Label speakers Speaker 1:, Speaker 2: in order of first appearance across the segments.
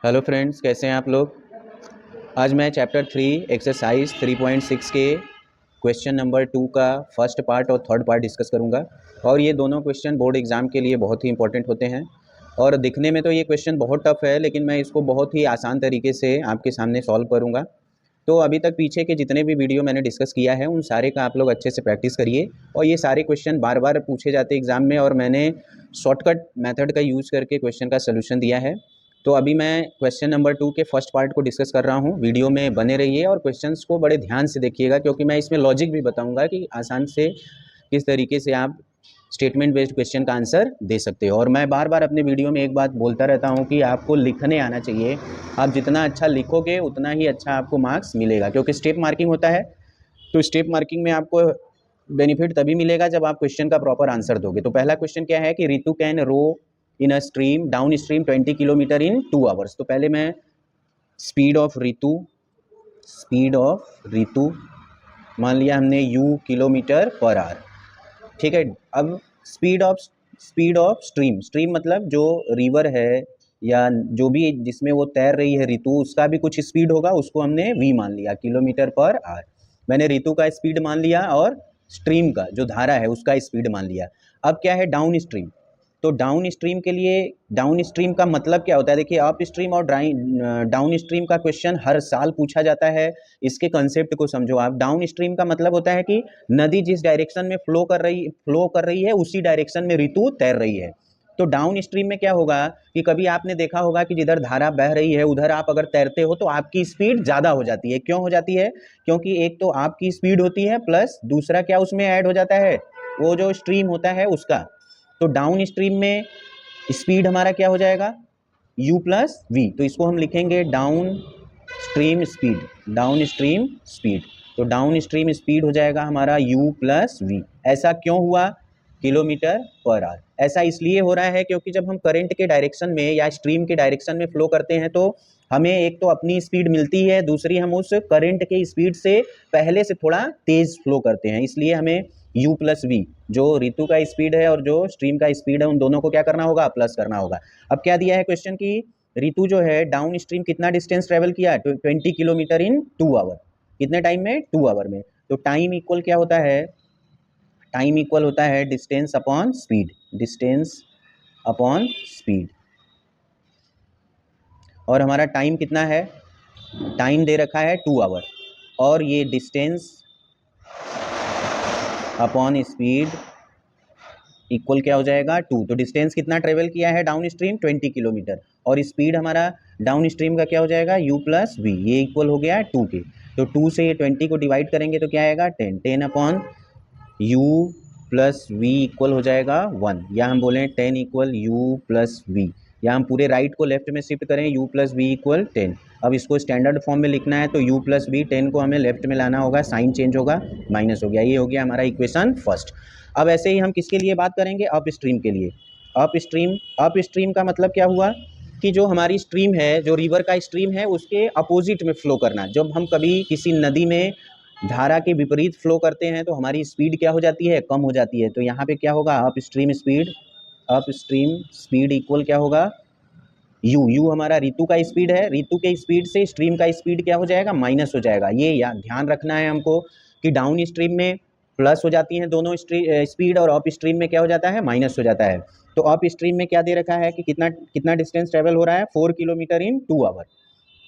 Speaker 1: Hello friends, कैसे हैं आप लोग। आज मैं चैप्टर 3 एक्सरसाइज 3.6 के क्वेश्चन नंबर 2 का फर्स्ट पार्ट और थर्ड पार्ट डिस्कस करूंगा। और ये दोनों क्वेश्चन बोर्ड एग्ज़ाम के लिए बहुत ही इंपॉर्टेंट होते हैं। और दिखने में तो ये क्वेश्चन बहुत टफ है, लेकिन मैं इसको बहुत ही आसान तरीके से आपके सामने सॉल्व करूँगा। तो अभी तक पीछे के जितने भी वीडियो मैंने डिस्कस किया है उन सारे का आप लोग अच्छे से प्रैक्टिस करिए। और ये सारे क्वेश्चन बार बार पूछे जाते हैं एग्ज़ाम में, और मैंने शॉर्टकट मेथड का यूज़ करके क्वेश्चन का सोल्यूशन दिया है। तो अभी मैं क्वेश्चन नंबर 2 के फर्स्ट पार्ट को डिस्कस कर रहा हूँ। वीडियो में बने रहिए और क्वेश्चंस को बड़े ध्यान से देखिएगा, क्योंकि मैं इसमें लॉजिक भी बताऊंगा कि आसान से किस तरीके से आप स्टेटमेंट बेस्ड क्वेश्चन का आंसर दे सकते हो। और मैं बार बार अपने वीडियो में एक बात बोलता रहता हूँ कि आपको लिखने आना चाहिए। आप जितना अच्छा लिखोगे उतना ही अच्छा आपको मार्क्स मिलेगा, क्योंकि स्टेप मार्किंग होता है। तो स्टेप मार्किंग में आपको बेनिफिट तभी मिलेगा जब आप क्वेश्चन का प्रॉपर आंसर दोगे। तो पहला क्वेश्चन क्या है कि Ritu can row in a stream down stream 20 kilometre in 2 hours. तो पहले मैं स्पीड ऑफ रितु मान लिया हमने u किलोमीटर पर आवर, ठीक है। अब स्पीड ऑफ स्ट्रीम मतलब जो रिवर है या जो भी जिसमें वो तैर रही है रितु, उसका भी कुछ स्पीड होगा, उसको हमने v मान लिया, किलोमीटर पर आवर। मैंने रितु का स्पीड मान लिया और स्ट्रीम का जो धारा है उसका स्पीड मान लिया। अब क्या है डाउन स्ट्रीम। तो डाउन स्ट्रीम के लिए डाउन स्ट्रीम का मतलब क्या होता है, देखिए अप स्ट्रीम और डाउन स्ट्रीम का क्वेश्चन हर साल पूछा जाता है। इसके कंसेप्ट को समझो आप। डाउन स्ट्रीम का मतलब होता है कि नदी जिस डायरेक्शन में फ्लो कर रही है उसी डायरेक्शन में ऋतु तैर रही है। तो डाउन स्ट्रीम में क्या होगा कि कभी आपने देखा होगा कि जिधर धारा बह रही है उधर आप अगर तैरते हो तो आपकी स्पीड ज़्यादा हो जाती है। क्यों हो जाती है? क्योंकि एक तो आपकी स्पीड होती है, प्लस दूसरा क्या उसमें ऐड हो जाता है, वो जो स्ट्रीम होता है उसका। तो डाउन स्ट्रीम में स्पीड हमारा क्या हो जाएगा, u प्लस वी। तो इसको हम लिखेंगे डाउन स्ट्रीम स्पीड। तो डाउन स्ट्रीम स्पीड हो जाएगा हमारा u प्लस वी। ऐसा क्यों हुआ? Kilometre per hour. ऐसा इसलिए हो रहा है क्योंकि जब हम करंट के डायरेक्शन में या स्ट्रीम के डायरेक्शन में फ्लो करते हैं तो हमें एक तो अपनी स्पीड मिलती है, दूसरी हम उस करंट के स्पीड से पहले से थोड़ा तेज फ्लो करते हैं, इसलिए हमें u प्लस वी, जो ऋतु का स्पीड है और जो स्ट्रीम का स्पीड है, उन दोनों को क्या करना होगा, प्लस करना होगा। अब क्या दिया है क्वेश्चन की ऋतु जो है डाउन स्ट्रीम कितना डिस्टेंस ट्रेवल किया, 20 किलोमीटर इन 2 आवर। कितने टाइम में? 2 आवर में। तो टाइम इक्वल क्या होता है, टाइम इक्वल होता है डिस्टेंस अपॉन स्पीड। और हमारा टाइम कितना है, टाइम दे रखा है 2 आवर, और ये डिस्टेंस अपॉन स्पीड इक्वल क्या हो जाएगा, 2। तो डिस्टेंस कितना ट्रेवल किया है डाउन स्ट्रीम, 20 किलोमीटर, और स्पीड हमारा डाउन स्ट्रीम का क्या हो जाएगा, u प्लस वी। ये इक्वल हो गया 2 के। तो 2 से ये 20 को डिवाइड करेंगे तो क्या आएगा, 10 upon u plus V equal हो जाएगा 1, या हम बोलें 10 इक्वल u प्लस वी, या हम पूरे राइट को लेफ्ट में शिफ्ट करें, u प्लस वी इक्वल 10। अब इसको स्टैंडर्ड फॉर्म में लिखना है तो u प्लस वी, 10 को हमें लेफ्ट में लाना होगा, साइन चेंज होगा, माइनस हो गया। ये हो गया हमारा इक्वेशन फर्स्ट। अब ऐसे ही हम किसके लिए बात करेंगे, अप स्ट्रीम के लिए। अप स्ट्रीम का मतलब क्या हुआ कि जो हमारी स्ट्रीम है, जो रिवर का स्ट्रीम है, उसके अपोजिट में फ्लो करना। जब हम कभी किसी नदी में धारा के विपरीत फ्लो करते हैं तो हमारी स्पीड क्या हो जाती है, कम हो जाती है। तो यहाँ पे क्या होगा, अप स्ट्रीम स्पीड इक्वल क्या होगा, यू हमारा ऋतु का स्पीड है, ऋतु के स्पीड से स्ट्रीम का स्पीड क्या हो जाएगा, माइनस हो जाएगा। ये या ध्यान रखना है हमको कि डाउन स्ट्रीम में प्लस हो जाती हैं दोनों स्पीड, और अप स्ट्रीम में क्या हो जाता है, माइनस हो जाता है। तो अप स्ट्रीम में क्या दे रखा है कि कितना कितना डिस्टेंस ट्रेवल हो रहा है, 4 किलोमीटर इन 2 आवर।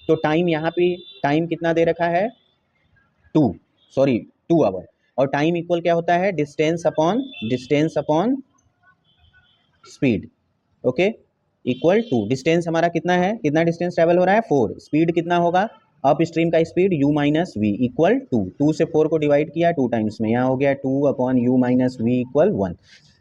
Speaker 1: तो टाइम यहाँ पे टाइम कितना दे रखा है, 2 आवर। और टाइम इक्वल क्या होता है, distance upon speed, okay, equal to distance हमारा कितना है, कितना डिस्टेंस ट्रेवल हो रहा है, 4। स्पीड कितना होगा, अप स्ट्रीम का speed u minus V equal 2 से 4 को डिवाइड किया 2 टाइम्स में, यहाँ हो गया 2 upon U minus V equal 1।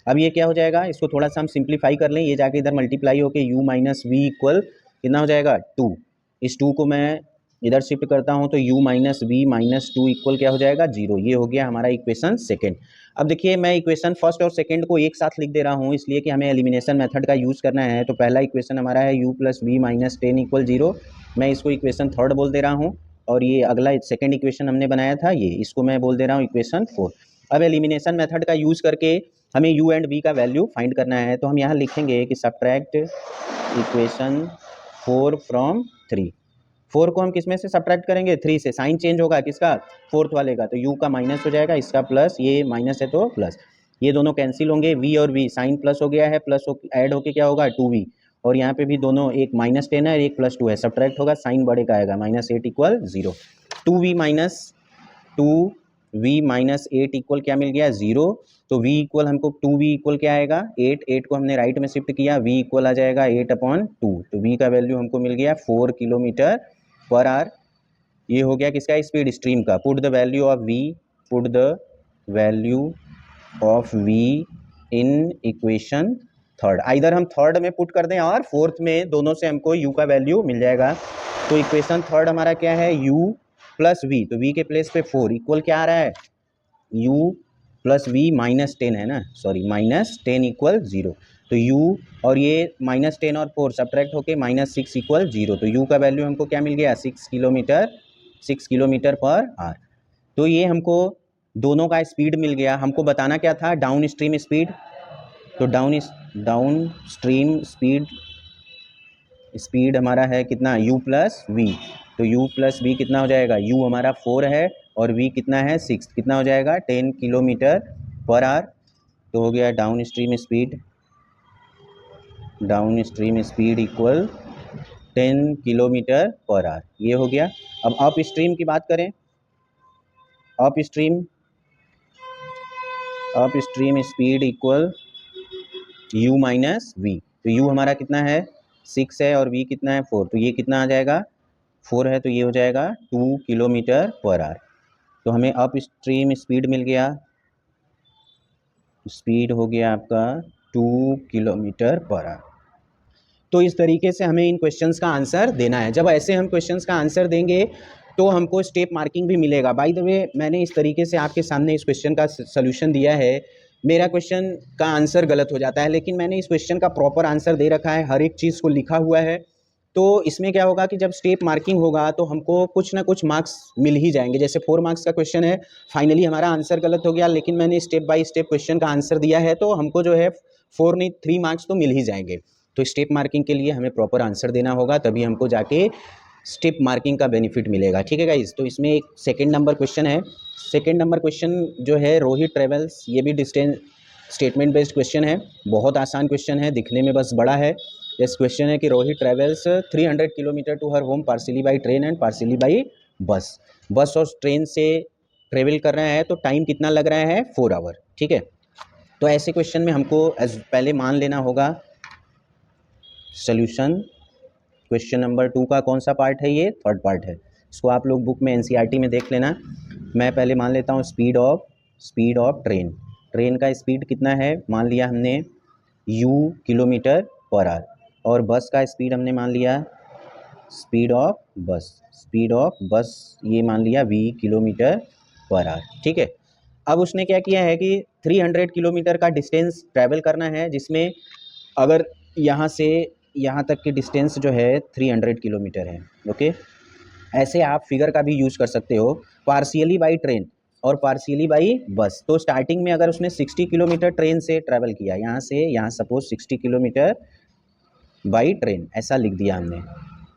Speaker 1: अब ये क्या हो जाएगा, इसको थोड़ा सा हम सिंप्लीफाई कर लें, ये जाके इधर मल्टीप्लाई होकर u माइनस वी इक्वल कितना हो जाएगा, 2। इस 2 को मैं इधर शिफ्ट करता हूँ तो u minus V minus 2 equal क्या हो जाएगा, 0। ये हो गया हमारा इक्वेशन सेकेंड। अब देखिए मैं इक्वेशन फर्स्ट और सेकंड को एक साथ लिख दे रहा हूँ, इसलिए कि हमें एलिमिनेशन मेथड का यूज़ करना है। तो पहला इक्वेशन हमारा है u plus V minus 10 equal 0, मैं इसको इक्वेशन थर्ड बोल दे रहा हूँ। और ये अगला सेकंड इक्वेशन हमने बनाया था, ये इसको मैं बोल दे रहा हूँ इक्वेशन 4। अब एलिमिनेशन मेथड का यूज़ करके हमें u एंड v का वैल्यू फाइंड करना है। तो हम यहाँ लिखेंगे कि सब्ट्रैक्ट इक्वेशन 4 फ्रॉम 3। 4 को हम किस में से सब्ट्रैक्ट करेंगे? 3 से। साइन चेंज होगा किसका? फोर्थ वाले का, तो u का माइनस हो जाएगा, इसका प्लस, ये माइनस है तो प्लस, ये दोनों कैंसिल होंगे, v और v, साइन प्लस हो गया है, प्लस ऐड होके क्या होगा? 2v, और यहाँ पे भी दोनों, एक -10 है, एक +2 है, सब्ट्रैक्ट होगा, साइन बड़े का आएगा, -8 इक्वल 0। 2v माइनस 8 इक्वल क्या मिल गया? 0। तो v इक्वल हमको 2v इक्वल क्या आएगा? 8 को हमने राइट में शिफ्ट किया, v इक्वल आ जाएगा 8/2। तो v का वैल्यू हमको मिल गया 4 किलोमीटर पर आवर। ये हो गया किसका? स्पीड स्ट्रीम का। Put the value of v in equation third. Either हम थर्ड में पुट कर दें और फोर्थ में, दोनों से हमको u का वैल्यू मिल जाएगा। तो इक्वेशन थर्ड हमारा क्या है? u प्लस v, तो v के प्लेस पे 4 इक्वल क्या आ रहा है? u प्लस v -10 है ना, सॉरी -10 इक्वल 0। तो u और ये -10 और 4 सब्ट्रैक्ट होके -6 इक्वल 0। तो u का वैल्यू हमको क्या मिल गया? 6 किलोमीटर पर आवर। तो ये हमको दोनों का स्पीड मिल गया। हमको बताना क्या था? Down stream speed. तो डाउन स्ट्रीम स्पीड हमारा है कितना? u plus v। तो u प्लस v कितना हो जाएगा? u हमारा 4 है और v कितना है? 6। कितना हो जाएगा? 10 किलोमीटर पर आवर। तो हो गया down stream speed equal 10 kilometre per hour. ये हो गया। अब अप स्ट्रीम की बात करें। Up stream speed equal u minus v। तो u हमारा कितना है? 6 है और v कितना है? 4। तो ये कितना आ जाएगा? 4 है, तो ये हो जाएगा 2 किलोमीटर पर आवर। तो हमें अप स्ट्रीम स्पीड मिल गया, स्पीड हो गया आपका 2 किलोमीटर पर आवर। तो इस तरीके से हमें इन क्वेश्चंस का आंसर देना है। जब ऐसे हम क्वेश्चंस का आंसर देंगे तो हमको स्टेप मार्किंग भी मिलेगा। बाय द वे, मैंने इस तरीके से आपके सामने इस क्वेश्चन का सॉल्यूशन दिया है। मेरा क्वेश्चन का आंसर गलत हो जाता है, लेकिन मैंने इस क्वेश्चन का प्रॉपर आंसर दे रखा है, हर एक चीज़ को लिखा हुआ है। तो इसमें क्या होगा कि जब स्टेप मार्किंग होगा तो हमको कुछ ना कुछ मार्क्स मिल ही जाएंगे। जैसे 4 मार्क्स का क्वेश्चन है, फाइनली हमारा आंसर गलत हो गया, लेकिन मैंने स्टेप बाय स्टेप क्वेश्चन का आंसर दिया है, तो हमको जो है 4 नहीं 3 मार्क्स तो मिल ही जाएंगे। तो स्टेप मार्किंग के लिए हमें प्रॉपर आंसर देना होगा, तभी हमको जाके स्टेप मार्किंग का बेनिफिट मिलेगा। ठीक है गाइस। तो इसमें एक सेकंड नंबर क्वेश्चन है। सेकंड नंबर क्वेश्चन जो है रोहित ट्रेवल्स, ये भी डिस्टेंस स्टेटमेंट बेस्ड क्वेश्चन है। बहुत आसान क्वेश्चन है, दिखने में बस बड़ा है। इस क्वेश्चन है कि Rohit travels 300 kilometre to her home partially by train and partially by bus. Bus और ट्रेन से ट्रेवल कर रहा है, तो टाइम कितना लग रहा है? 4 आवर। ठीक है। तो ऐसे क्वेश्चन में हमको पहले मान लेना होगा सोल्यूशन। क्वेश्चन नंबर 2 का कौन सा पार्ट है? ये थर्ड पार्ट है। इसको आप लोग बुक में एनसीईआरटी में देख लेना। मैं पहले मान लेता हूँ स्पीड ऑफ ट्रेन का स्पीड कितना है? मान लिया हमने u किलोमीटर पर आवर, और बस का स्पीड हमने मान लिया स्पीड ऑफ बस ये मान लिया v किलोमीटर पर आवर। ठीक है। अब उसने क्या किया है कि 300 किलोमीटर का डिस्टेंस ट्रैवल करना है, जिसमें अगर यहाँ से यहाँ तक की डिस्टेंस जो है 300 किलोमीटर है। ओके। ऐसे आप फिगर का भी यूज़ कर सकते हो, पार्शियली बाई ट्रेन और पार्शियली बाई बस। तो स्टार्टिंग में अगर उसने 60 किलोमीटर ट्रेन से ट्रैवल किया, यहाँ से यहाँ सपोज 60 किलोमीटर बाई ट्रेन, ऐसा लिख दिया हमने,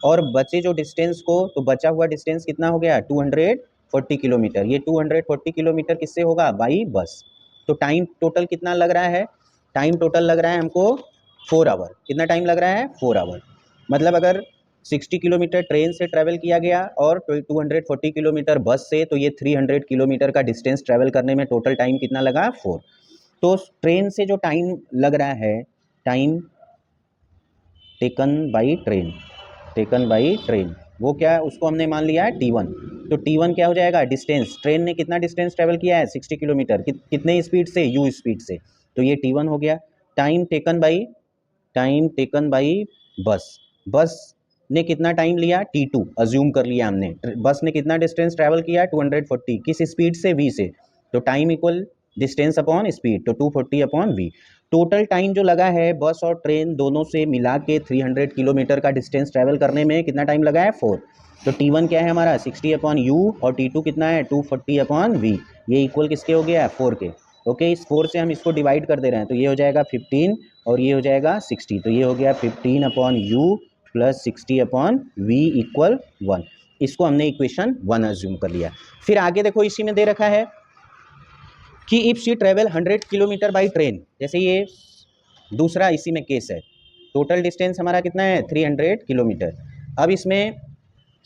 Speaker 1: और बचे जो डिस्टेंस को, तो बचा हुआ डिस्टेंस कितना हो गया? 240 किलोमीटर। ये 240 किलोमीटर किससे होगा? By bus. तो टाइम टोटल कितना लग रहा है? टाइम टोटल लग रहा है हमको 4 आवर। कितना टाइम लग रहा है? 4 आवर। मतलब अगर 60 किलोमीटर ट्रेन से ट्रैवल किया गया और 240 किलोमीटर बस से, तो ये 300 किलोमीटर का डिस्टेंस ट्रैवल करने में टोटल टाइम कितना लगा? 4। तो ट्रेन से जो टाइम लग रहा है, टाइम टेकन बाई ट्रेन, वो क्या है? उसको हमने मान लिया है T1। तो T1 क्या हो जाएगा? डिस्टेंस। ट्रेन ने कितना डिस्टेंस ट्रैवल किया है? 60 किलोमीटर। कितने स्पीड से? u स्पीड से। तो ये T1 हो गया। टाइम टेकन बाई बस ने कितना टाइम लिया? T2 अज्यूम कर लिया हमने। बस ने कितना डिस्टेंस ट्रैवल किया? 240। किस स्पीड से? v से। तो time equal distance upon speed, तो 240 अपॉन v। टोटल टाइम जो लगा है बस और ट्रेन दोनों से मिला के 300 किलोमीटर का डिस्टेंस ट्रैवल करने में कितना टाइम लगा है? 4। तो T1 क्या है हमारा? 60 अपॉन u, और T2 कितना है? 240 अपॉन v। ये इक्वल किसके हो गया है? 4 के। ओके। इस 4 से हम इसको डिवाइड कर दे रहे हैं, तो ये हो जाएगा 15 और ये हो जाएगा 60। तो ये हो गया 15 upon u plus 60/v equal 1। इसको हमने इक्वेशन 1 अज्यूम कर लिया। फिर आगे देखो इसी में दे रखा है कि if she travel 100 kilometre by train, जैसे ये दूसरा इसी में केस है, टोटल डिस्टेंस हमारा कितना है 300 किलोमीटर। अब इसमें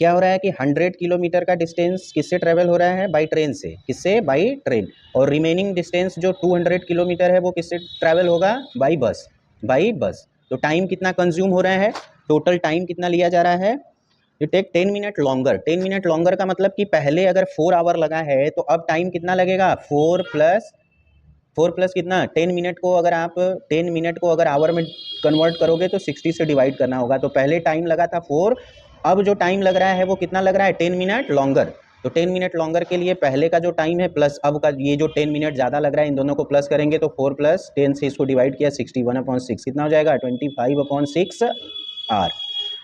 Speaker 1: क्या हो रहा है कि 100 किलोमीटर का डिस्टेंस किससे ट्रेवल हो रहा है, बाई ट्रेन से, किससे, बाई ट्रेन, और रिमेनिंग डिस्टेंस जो 200 किलोमीटर है वो किससे ट्रैवल होगा, बाई बस, बाई बस। तो टाइम कितना कंज्यूम हो रहा है, टोटल टाइम कितना लिया जा रहा है, you take 10 minute longer. 10 minute longer का मतलब कि पहले अगर 4 आवर लगा है तो अब टाइम कितना लगेगा, 4 प्लस कितना 10 मिनट को, अगर आप 10 मिनट को अगर आवर में कन्वर्ट करोगे तो 60 से डिवाइड करना होगा। तो पहले टाइम लगा था 4, अब जो टाइम लग रहा है वो कितना लग रहा है, 10 मिनट लॉन्गर। तो 10 मिनट लॉन्गर के लिए पहले का जो टाइम है प्लस अब का ये जो 10 मिनट ज़्यादा लग रहा है, इन दोनों को प्लस करेंगे तो 4 + 10 से इसको डिवाइड किया, 61/6 कितना हो जाएगा, 25/6 आवर।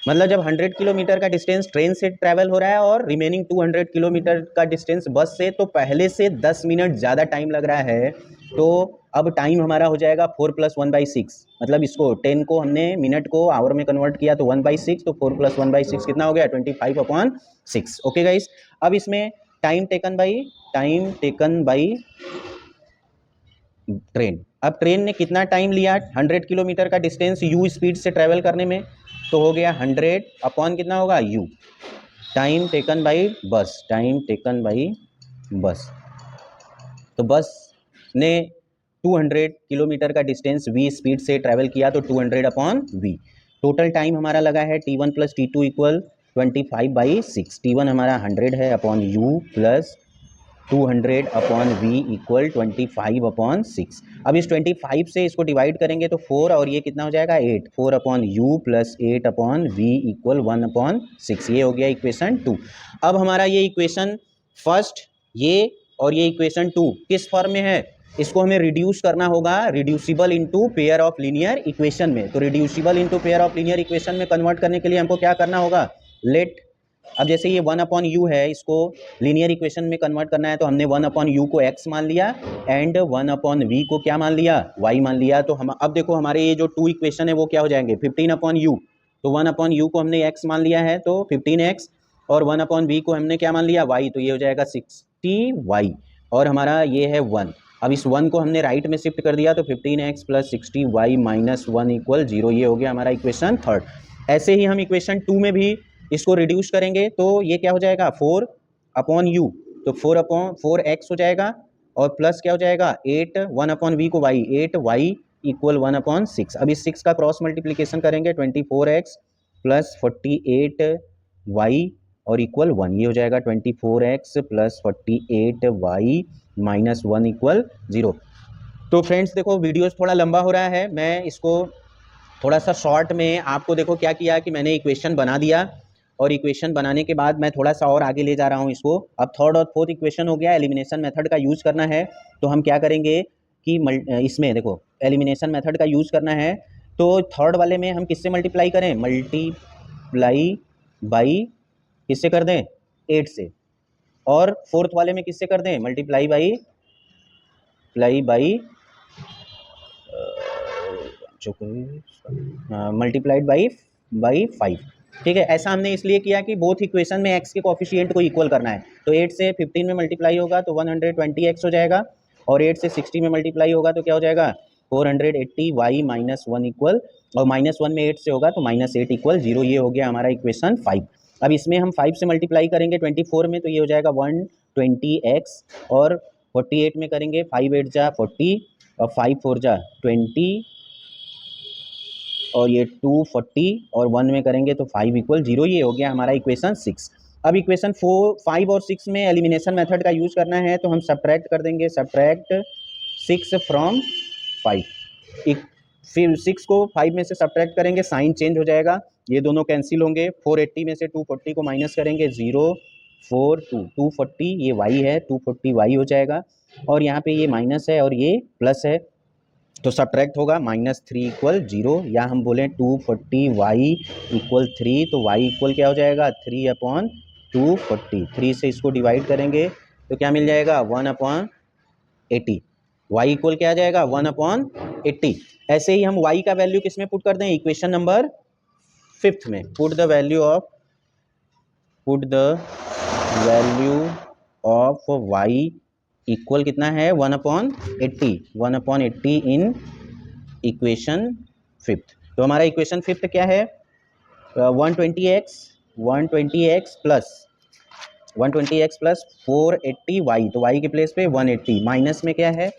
Speaker 1: मतलब जब 100 किलोमीटर का डिस्टेंस ट्रेन से ट्रैवल हो रहा है और रिमेनिंग 200 किलोमीटर का डिस्टेंस बस से, तो पहले से 10 मिनट ज़्यादा टाइम लग रहा है। तो अब टाइम हमारा हो जाएगा 4 + 1/6, मतलब इसको 10 को हमने मिनट को आवर में कन्वर्ट किया तो 1/6, तो 4 + 1/6 कितना हो गया, 25/6। ओके गाइस, अब इसमें टाइम टेकन बाई ट्रेन। अब ट्रेन ने कितना टाइम लिया 100 किलोमीटर का डिस्टेंस u स्पीड से ट्रैवल करने में, तो हो गया 100 अपॉन कितना होगा u, time taken by bus, time taken by bus. तो बस ने 200 किलोमीटर का डिस्टेंस v स्पीड से ट्रैवल किया तो 200/v। टोटल टाइम हमारा लगा है t1 + t2 इक्वल 25/6। t1 हमारा 100 है upon u plus 200/v equal 25/6। अब इस 25 से इसको डिवाइड करेंगे तो 4 और ये कितना हो जाएगा 8, 4/u प्लस 8/v इक्वल 1/6। ये हो गया इक्वेशन 2। अब हमारा ये इक्वेशन फर्स्ट ये और ये इक्वेशन 2 किस फॉर्म में है, इसको हमें रिड्यूस करना होगा reducible into pair of linear equation में। तो reducible into pair of linear equation में कन्वर्ट करने के लिए हमको क्या करना होगा, लेट, अब जैसे ये 1/u है, इसको लीनियर इक्वेशन में कन्वर्ट करना है तो हमने 1/u को x मान लिया एंड 1/v को क्या मान लिया, y मान लिया। तो हम अब देखो हमारे ये जो 2 इक्वेशन है वो क्या हो जाएंगे, 15/u, तो 1/u को हमने x मान लिया है तो 15x, और 1/v को हमने क्या मान लिया y, तो ये हो जाएगा 60y, और हमारा ये है 1। अब इस 1 को हमने राइट में शिफ्ट कर दिया तो 15x + 60y - 1 इक्वल 0। ये हो गया हमारा इक्वेशन थर्ड। ऐसे ही हम इक्वेशन 2 में भी इसको रिड्यूस करेंगे तो ये क्या हो जाएगा 4/u, तो 4x हो जाएगा, और प्लस क्या हो जाएगा 8, 1/v को y, 8y इक्वल 1/6। अब इस 6 का क्रॉस मल्टीप्लीकेशन करेंगे 24x + 48y और इक्वल 1। ये हो जाएगा 24x + 48y - 1 इक्वल 0। तो फ्रेंड्स देखो वीडियोस थोड़ा लंबा हो रहा है, मैं इसको थोड़ा सा शॉर्ट में आपको देखो क्या किया कि मैंने इक्वेशन बना दिया, और इक्वेशन बनाने के बाद मैं थोड़ा सा और आगे ले जा रहा हूँ इसको। अब थर्ड और फोर्थ इक्वेशन हो गया, एलिमिनेशन मेथड का यूज़ करना है। तो हम क्या करेंगे कि इसमें देखो एलिमिनेशन मेथड का यूज़ करना है, तो थर्ड वाले में हम किससे मल्टीप्लाई करें, मल्टीप्लाई बाई किससे कर दें 8 से, और फोर्थ वाले में किससे कर दें मल्टीप्लाई मल्टीप्लाइड बाई 5। ठीक है, ऐसा हमने इसलिए किया कि बोथ इक्वेशन में x के कोफिशिएंट को इक्वल करना है। तो 8 से 15 में मल्टीप्लाई होगा तो 120x हो जाएगा, और 8 से 60 में मल्टीप्लाई होगा तो क्या हो जाएगा 480y - 1 इक्वल, और -1 में 8 से होगा तो -8 इक्वल 0। ये हो गया हमारा इक्वेशन 5। अब इसमें हम 5 से मल्टीप्लाई करेंगे 24 में तो ये हो जाएगा 120x, और 48 में करेंगे 5 8 जा 40 और 5 4 जा 20, और ये 240, और 1 में करेंगे तो 5 इक्वल 0। ये हो गया हमारा इक्वेशन 6। अब इक्वेशन 4, 5 और 6 में एलिमिनेशन मेथड का यूज़ करना है तो हम सब्ट्रैक्ट कर देंगे, सब्ट्रैक्ट 6 फ्रॉम 5। फिर 6 को 5 में से सब्ट्रैक्ट करेंगे, साइन चेंज हो जाएगा, ये दोनों कैंसिल होंगे। 480 में से 240 को माइनस करेंगे, 0 4 2, 240 ये y है, 240y हो जाएगा, और यहाँ पे ये माइनस है और ये प्लस है तो सब्ट्रैक्ट होगा, -3 इक्वल 0, या हम बोलें 240y इक्वल 3, तो y इक्वल क्या हो जाएगा 3/240। 3 से इसको डिवाइड करेंगे तो क्या मिल जाएगा 1/80। y इक्वल क्या आ जाएगा 1/80। ऐसे ही हम y का वैल्यू किस में पुट कर दें, इक्वेशन नंबर फिफ्थ में put the value of Y equal कितना है 1/80 इन इक्वेशन फिफ्थ। तो हमारा इक्वेशन फिफ्थ क्या है 120x प्लस 480y, तो y के प्लेस पे 180 माइनस में क्या है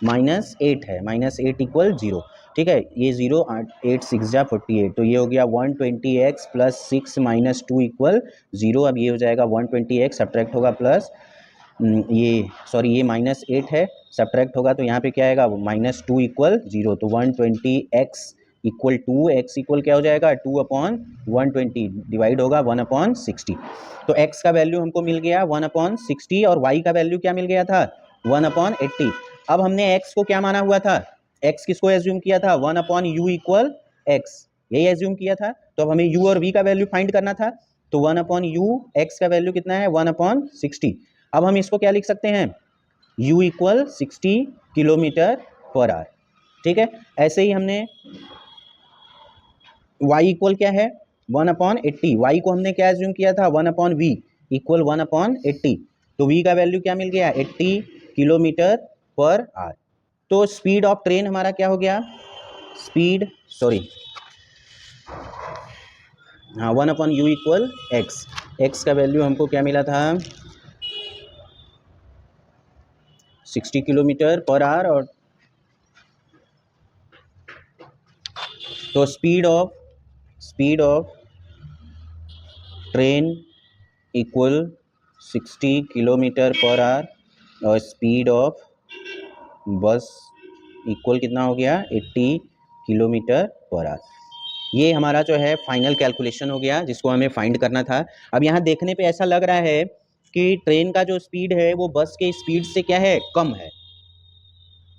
Speaker 1: -8 है, -8 इक्वल 0। ठीक है, ये 0 8 6 जा 48, तो ये हो गया 120x प्लस 6 माइनस 2 इक्वल 0। अब ये हो जाएगा 120x सब्ट्रैक्ट होगा प्लस ये -8 है, सब्ट्रैक्ट होगा तो यहाँ पे क्या आएगा -2 इक्वल 0। तो 120x इक्वल 2, x इक्वल क्या हो जाएगा 2/120 डिवाइड होगा 1/60। तो x का वैल्यू हमको मिल गया 1/60 और y का वैल्यू क्या मिल गया था 1/80। अब हमने x को क्या माना हुआ था, x किसको एज्यूम किया था 1/u इक्वल x, यही एज्यूम किया था। तो अब हमें u और v का वैल्यू फाइंड करना था, तो 1/u x का वैल्यू कितना है 1/60। अब हम इसको क्या लिख सकते हैं u equal 60 kilometre per hour. ठीक है, ऐसे ही हमने y इक्वल क्या है 1/80, y को हमने क्या एज्यूम किया था 1/v इक्वल 1/80, तो v का वैल्यू क्या मिल गया 80 किलोमीटर पर आवर। तो स्पीड ऑफ ट्रेन हमारा क्या हो गया 1/u इक्वल x का वैल्यू हमको क्या मिला था 60 किलोमीटर पर आवर, और तो speed of train equal 60 kilometre per hour और स्पीड ऑफ बस इक्वल कितना हो गया 80 किलोमीटर पर आवर। ये हमारा जो है फाइनल कैलकुलेशन हो गया जिसको हमें फाइंड करना था। अब यहाँ देखने पे ऐसा लग रहा है कि ट्रेन का जो स्पीड है वो बस के स्पीड से क्या है कम है,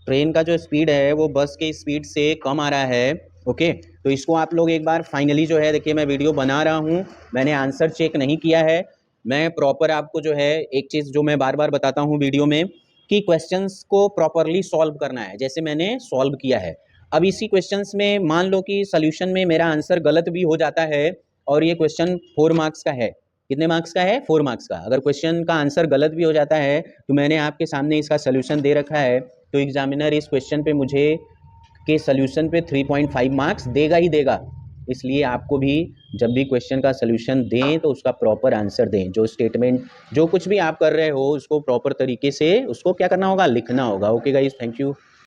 Speaker 1: ट्रेन का जो स्पीड है वो बस के स्पीड से कम आ रहा है। ओके, तो इसको आप लोग एक बार फाइनली जो है देखिए, मैं वीडियो बना रहा हूँ, मैंने आंसर चेक नहीं किया है, मैं प्रॉपर आपको जो है एक चीज़ जो मैं बार बार बताता हूँ वीडियो में कि क्वेश्चंस को प्रॉपरली सॉल्व करना है, जैसे मैंने सॉल्व किया है। अब इसी क्वेश्चंस में मान लो कि सोल्यूशन में मेरा आंसर गलत भी हो जाता है और ये क्वेश्चन 4 मार्क्स का है, कितने मार्क्स का है 4 मार्क्स का, अगर क्वेश्चन का आंसर गलत भी हो जाता है तो मैंने आपके सामने इसका सोल्यूशन दे रखा है, तो एग्जामिनर इस क्वेश्चन पे मुझे के सोल्यूशन पे 3.5 मार्क्स देगा ही देगा। इसलिए आपको भी जब भी क्वेश्चन का सोल्यूशन दें तो उसका प्रॉपर आंसर दें, जो स्टेटमेंट जो कुछ भी आप कर रहे हो उसको प्रॉपर तरीके से उसको क्या करना होगा लिखना होगा। Okay guys, thank you.